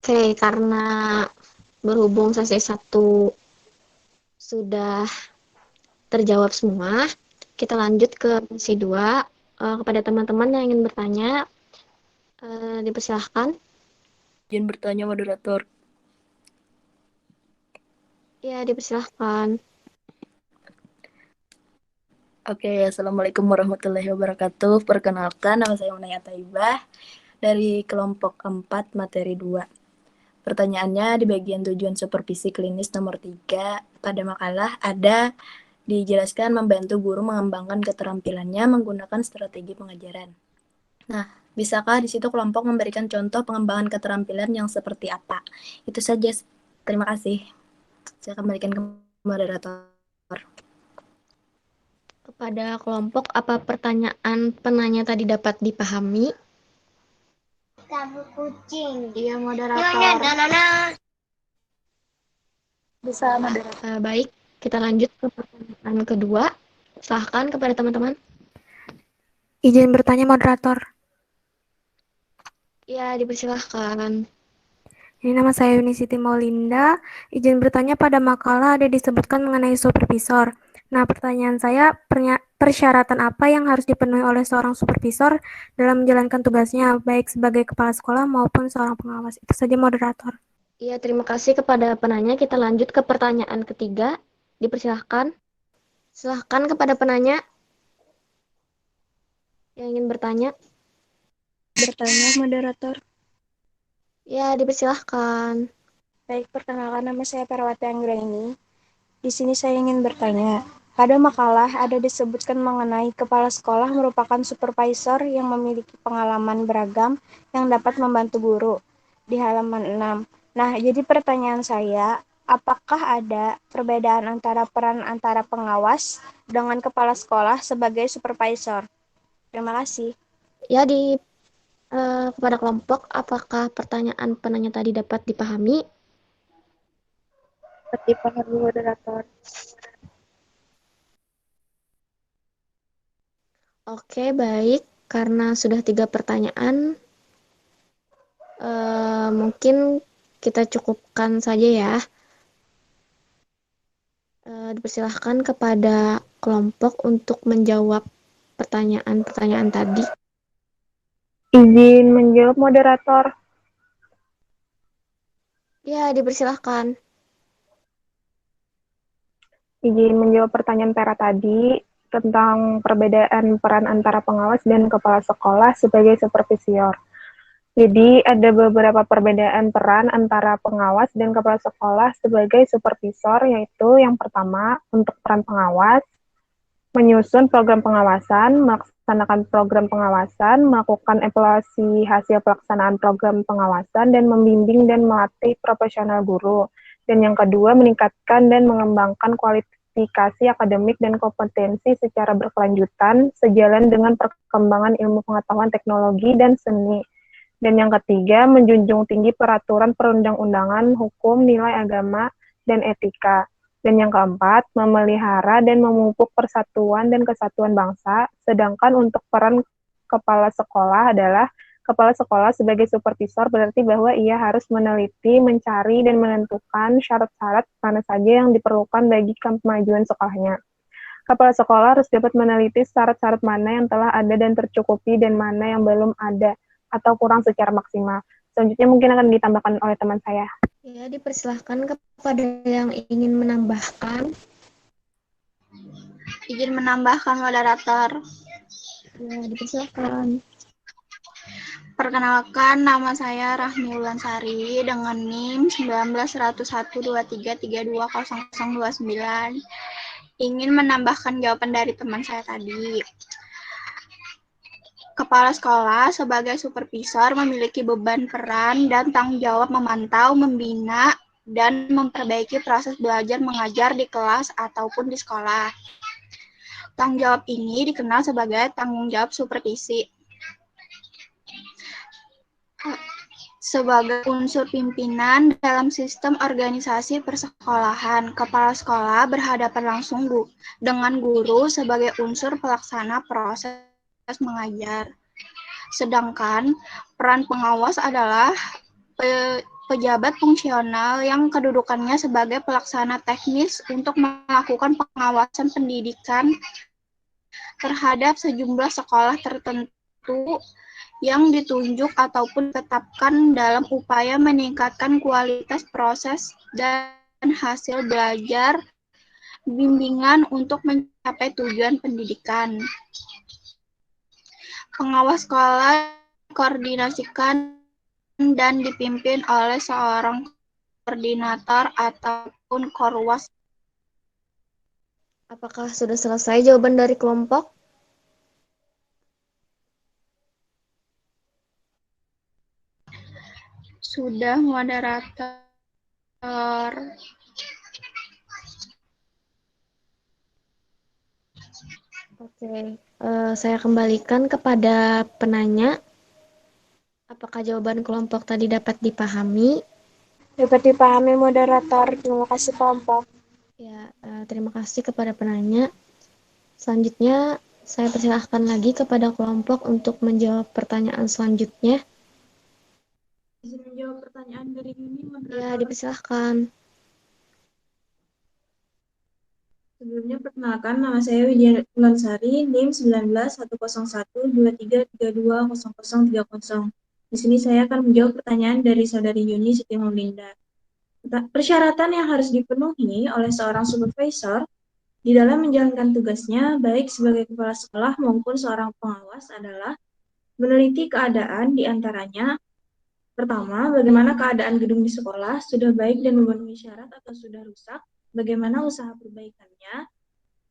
Oke, karena berhubung sesi 1 sudah terjawab semua, kita lanjut ke sesi 2. Kepada teman-teman yang ingin bertanya, dipersilahkan. Izin bertanya moderator. Ya, dipersilahkan. Oke, Assalamualaikum warahmatullahi wabarakatuh. Perkenalkan, nama saya Munaya Taibah dari kelompok 4 materi 2. Pertanyaannya di bagian tujuan supervisi klinis nomor 3. Pada makalah ada dijelaskan membantu guru mengembangkan keterampilannya menggunakan strategi pengajaran. Nah, bisakah di situ kelompok memberikan contoh pengembangan keterampilan yang seperti apa? Itu saja. Terima kasih. Saya kembalikan ke moderator. Kepada kelompok, apa pertanyaan penanya tadi dapat dipahami? Kamu kucing. Iya, moderator. Bisa moderator. Baik, kita lanjut ke pertanyaan kedua. Silahkan kepada teman-teman. Izin bertanya moderator. Ya, dipersilahkan. Ini nama saya Yuni Siti Maulinda. Izin bertanya, pada makalah ada disebutkan mengenai supervisor. Nah, pertanyaan saya, persyaratan apa yang harus dipenuhi oleh seorang supervisor dalam menjalankan tugasnya, baik sebagai kepala sekolah maupun seorang pengawas? Itu saja moderator. Iya, terima kasih kepada penanya. Kita lanjut ke pertanyaan ketiga. Dipersilahkan. Silahkan kepada penanya yang ingin bertanya. Bertanya moderator. Ya, dipersilahkan. Baik, perkenalkan nama saya Perawati Anggraini. Di sini saya ingin bertanya. Pada makalah ada disebutkan mengenai kepala sekolah merupakan supervisor yang memiliki pengalaman beragam yang dapat membantu guru di halaman 6. Nah, jadi pertanyaan saya, apakah ada perbedaan antara peran antara pengawas dengan kepala sekolah sebagai supervisor? Terima kasih. Ya, kepada kelompok, apakah pertanyaan penanya tadi dapat dipahami? Dapat dipahami moderator. Oke, baik. Karena sudah 3 pertanyaan, mungkin kita cukupkan saja ya. Dipersilahkan kepada kelompok untuk menjawab pertanyaan-pertanyaan tadi. Izin menjawab moderator. Ya, dipersilahkan. Izin menjawab pertanyaan Tera tadi tentang perbedaan peran antara pengawas dan kepala sekolah sebagai supervisor. Jadi ada beberapa perbedaan peran antara pengawas dan kepala sekolah sebagai supervisor, yaitu yang pertama, untuk peran pengawas, menyusun program pengawasan, melaksanakan program pengawasan, melakukan evaluasi hasil pelaksanaan program pengawasan, dan membimbing dan melatih profesional guru. Dan yang kedua, meningkatkan dan mengembangkan kualifikasi akademik dan kompetensi secara berkelanjutan, sejalan dengan perkembangan ilmu pengetahuan teknologi dan seni. Dan yang ketiga, menjunjung tinggi peraturan perundang-undangan, hukum, nilai agama, dan etika. Dan yang keempat, memelihara dan memupuk persatuan dan kesatuan bangsa, sedangkan untuk peran kepala sekolah adalah kepala sekolah sebagai supervisor berarti bahwa ia harus meneliti, mencari, dan menentukan syarat-syarat mana saja yang diperlukan bagi kemajuan sekolahnya. Kepala sekolah harus dapat meneliti syarat-syarat mana yang telah ada dan tercukupi dan mana yang belum ada atau kurang secara maksimal. Selanjutnya mungkin akan ditambahkan oleh teman saya. Ya, dipersilahkan kepada yang ingin menambahkan. Izin menambahkan moderator. Ya, dipersilahkan. Perkenalkan, nama saya Rahmi Ulansari dengan NIM 19.101.2332.0029. Ingin menambahkan jawaban dari teman saya tadi. Kepala sekolah sebagai supervisor memiliki beban peran dan tanggung jawab memantau, membina, dan memperbaiki proses belajar mengajar di kelas ataupun di sekolah. Tanggung jawab ini dikenal sebagai tanggung jawab supervisi. Sebagai unsur pimpinan dalam sistem organisasi persekolahan, kepala sekolah berhadapan langsung dengan guru sebagai unsur pelaksana proses mengajar. Sedangkan peran pengawas adalah pejabat fungsional yang kedudukannya sebagai pelaksana teknis untuk melakukan pengawasan pendidikan terhadap sejumlah sekolah tertentu yang ditunjuk ataupun ditetapkan dalam upaya meningkatkan kualitas proses dan hasil belajar bimbingan untuk mencapai tujuan pendidikan. Pengawas sekolah koordinasikan dan dipimpin oleh seorang koordinator ataupun korwas. Apakah sudah selesai jawaban dari kelompok? Sudah, moderator. Oke, saya kembalikan kepada penanya. Apakah jawaban kelompok tadi dapat dipahami? Dapat dipahami, moderator. Terima kasih, kelompok. Ya, terima kasih kepada penanya. Selanjutnya, saya persilahkan lagi kepada kelompok untuk menjawab pertanyaan selanjutnya. Izin menjawab pertanyaan dari Yuni, Ya, moderator. dipersilahkan. Sebelumnya perkenalkan, nama saya Widya Wulansari, NIM 19.101.2332.0030. Di sini saya akan menjawab pertanyaan dari saudari Yuni Siti Maulinda. Persyaratan yang harus dipenuhi oleh seorang supervisor di dalam menjalankan tugasnya, baik sebagai kepala sekolah maupun seorang pengawas adalah meneliti keadaan di antaranya. Pertama, bagaimana keadaan gedung di sekolah, sudah baik dan memenuhi syarat atau sudah rusak, bagaimana usaha perbaikannya.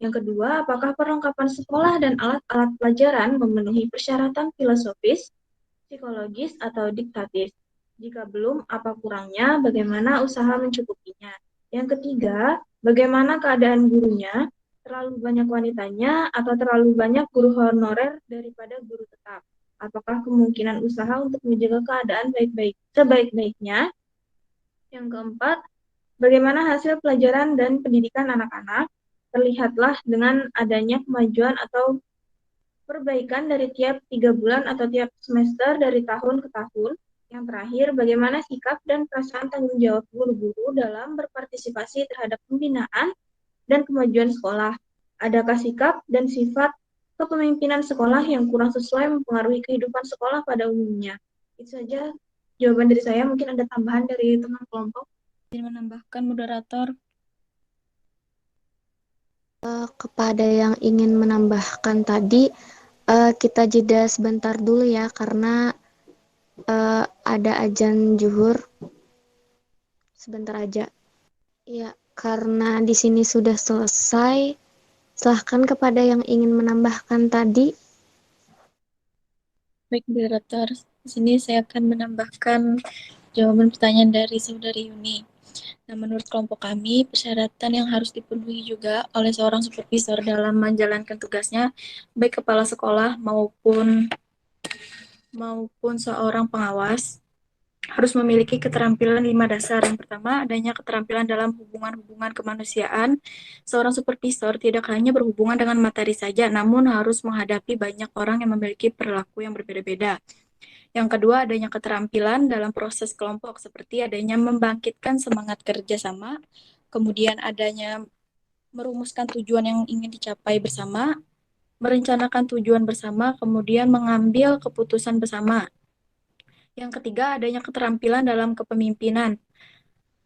Yang kedua, apakah perlengkapan sekolah dan alat-alat pelajaran memenuhi persyaratan filosofis, psikologis, atau diktatif. Jika belum, apa kurangnya, bagaimana usaha mencukupinya. Yang ketiga, bagaimana keadaan gurunya, terlalu banyak wanitanya atau terlalu banyak guru honorer daripada guru tetap. Apakah kemungkinan usaha untuk menjaga keadaan sebaik-baiknya? Yang keempat, bagaimana hasil pelajaran dan pendidikan anak-anak? Terlihatlah dengan adanya kemajuan atau perbaikan dari tiap 3 bulan atau tiap semester dari tahun ke tahun. Yang terakhir, bagaimana sikap dan perasaan tanggung jawab guru-guru dalam berpartisipasi terhadap pembinaan dan kemajuan sekolah. Adakah sikap dan sifat kepemimpinan sekolah yang kurang sesuai mempengaruhi kehidupan sekolah pada umumnya? Itu saja jawaban dari saya. Mungkin ada tambahan dari teman kelompok. Ingin menambahkan, moderator. Kepada yang ingin menambahkan tadi, kita jeda sebentar dulu ya, karena ada azan zuhur. Sebentar aja. Ya, karena di sini sudah selesai. Silahkan kepada yang ingin menambahkan tadi. Baik, moderator. Di sini saya akan menambahkan jawaban pertanyaan dari saudari Yuni. Nah, menurut kelompok kami, persyaratan yang harus dipenuhi juga oleh seorang supervisor dalam menjalankan tugasnya, baik kepala sekolah maupun seorang pengawas, harus memiliki keterampilan 5 dasar. Yang pertama, adanya keterampilan dalam hubungan-hubungan kemanusiaan. Seorang supervisor tidak hanya berhubungan dengan materi saja, namun harus menghadapi banyak orang yang memiliki perilaku yang berbeda-beda. Yang kedua, adanya keterampilan dalam proses kelompok, seperti adanya membangkitkan semangat kerjasama, kemudian adanya merumuskan tujuan yang ingin dicapai bersama, merencanakan tujuan bersama, kemudian mengambil keputusan bersama. Yang ketiga, adanya keterampilan dalam kepemimpinan.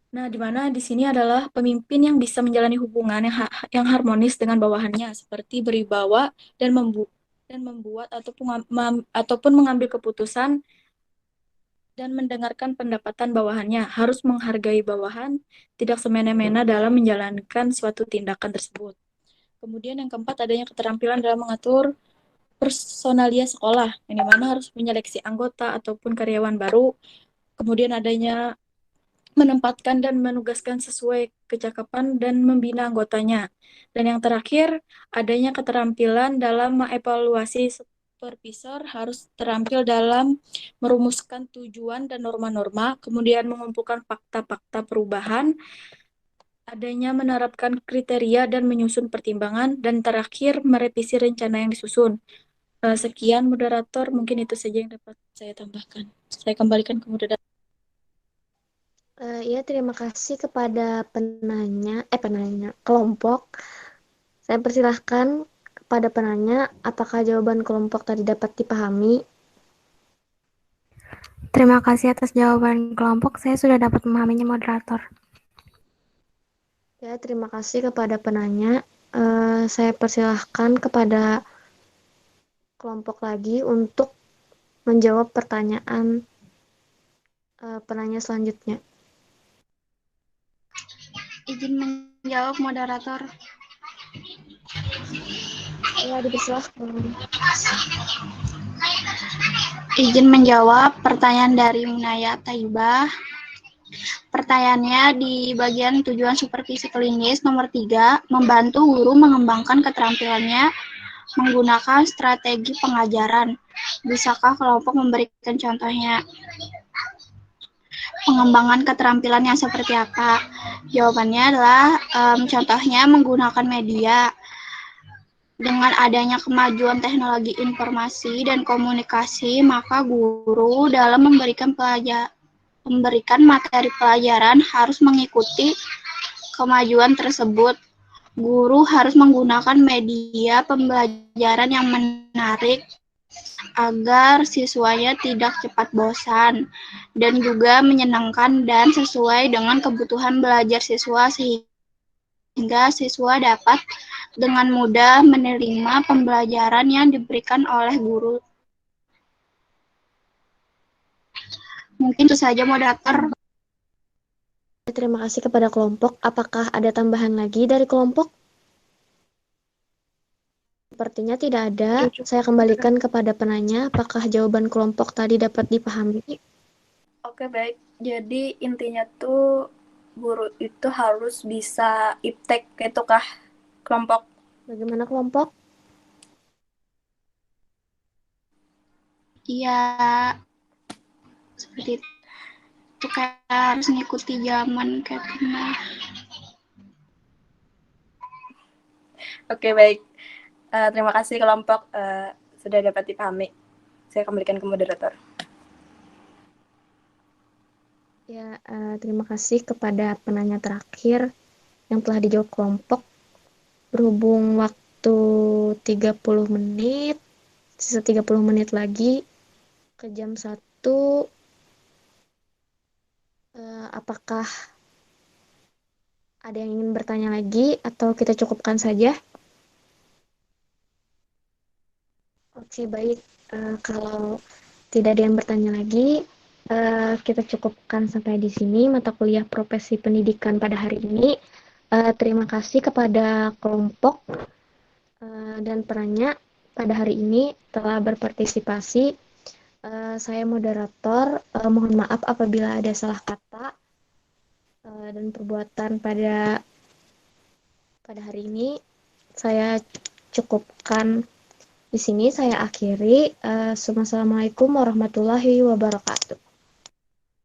Nah, di mana di sini adalah pemimpin yang bisa menjalani hubungan yang harmonis dengan bawahannya, seperti beribawa dan membuat ataupun mengambil keputusan dan mendengarkan pendapatan bawahannya, harus menghargai bawahan, tidak semena-mena dalam menjalankan suatu tindakan tersebut. Kemudian yang keempat, adanya keterampilan dalam mengatur personalia sekolah, yang dimana harus menyeleksi anggota ataupun karyawan baru, kemudian adanya menempatkan dan menugaskan sesuai kecakapan dan membina anggotanya. Dan yang terakhir, adanya keterampilan dalam mengevaluasi supervisor, harus terampil dalam merumuskan tujuan dan norma-norma, kemudian mengumpulkan fakta-fakta perubahan, adanya menerapkan kriteria dan menyusun pertimbangan, dan terakhir merevisi rencana yang disusun. Sekian, moderator, mungkin itu saja yang dapat saya tambahkan. Saya kembalikan ke moderator. Ya, terima kasih kepada penanya kelompok. Saya persilahkan kepada penanya, apakah jawaban kelompok tadi dapat dipahami? Terima kasih atas jawaban kelompok. Saya sudah dapat memahaminya, moderator. Ya, terima kasih kepada penanya. Saya persilahkan kepada kelompok lagi untuk menjawab pertanyaan penanya selanjutnya. Izin menjawab, moderator. Ya, dipersilahkan. Izin menjawab pertanyaan dari Munaya Taibah. Pertanyaannya di bagian tujuan supervisi klinis nomor 3, membantu guru mengembangkan keterampilannya menggunakan strategi pengajaran. Bisakah kelompok memberikan contohnya? Pengembangan keterampilan yang seperti apa? Jawabannya adalah contohnya menggunakan media. Dengan adanya kemajuan teknologi informasi dan komunikasi, maka guru dalam memberikan materi pelajaran harus mengikuti kemajuan tersebut. Guru harus menggunakan media pembelajaran yang menarik agar siswanya tidak cepat bosan dan juga menyenangkan dan sesuai dengan kebutuhan belajar siswa sehingga siswa dapat dengan mudah menerima pembelajaran yang diberikan oleh guru. Mungkin itu saja, moderator. Terima kasih kepada kelompok. Apakah ada tambahan lagi dari kelompok? Sepertinya tidak ada. Saya kembalikan kepada penanya. Apakah jawaban kelompok tadi dapat dipahami? Oke, baik. Jadi intinya tuh guru itu harus bisa iptek, gitu kah kelompok? Bagaimana kelompok? Iya, seperti itu, kayak harus mengikuti zaman kayak gimana. Oke, baik. Terima kasih kelompok sudah dapat dipahami. Saya kembalikan ke moderator. Ya, terima kasih kepada penanya terakhir yang telah dijawab kelompok. Berhubung waktu 30 menit, sisa 30 menit lagi ke jam 1, apakah ada yang ingin bertanya lagi atau kita cukupkan saja? Oke, baik. Kalau tidak ada yang bertanya lagi, kita cukupkan sampai di sini mata kuliah profesi pendidikan pada hari ini. Terima kasih kepada kelompok dan penanya pada hari ini telah berpartisipasi. Saya moderator, mohon maaf apabila ada salah kata dan perbuatan pada hari ini. Saya cukupkan di sini, saya akhiri. Assalamualaikum warahmatullahi wabarakatuh.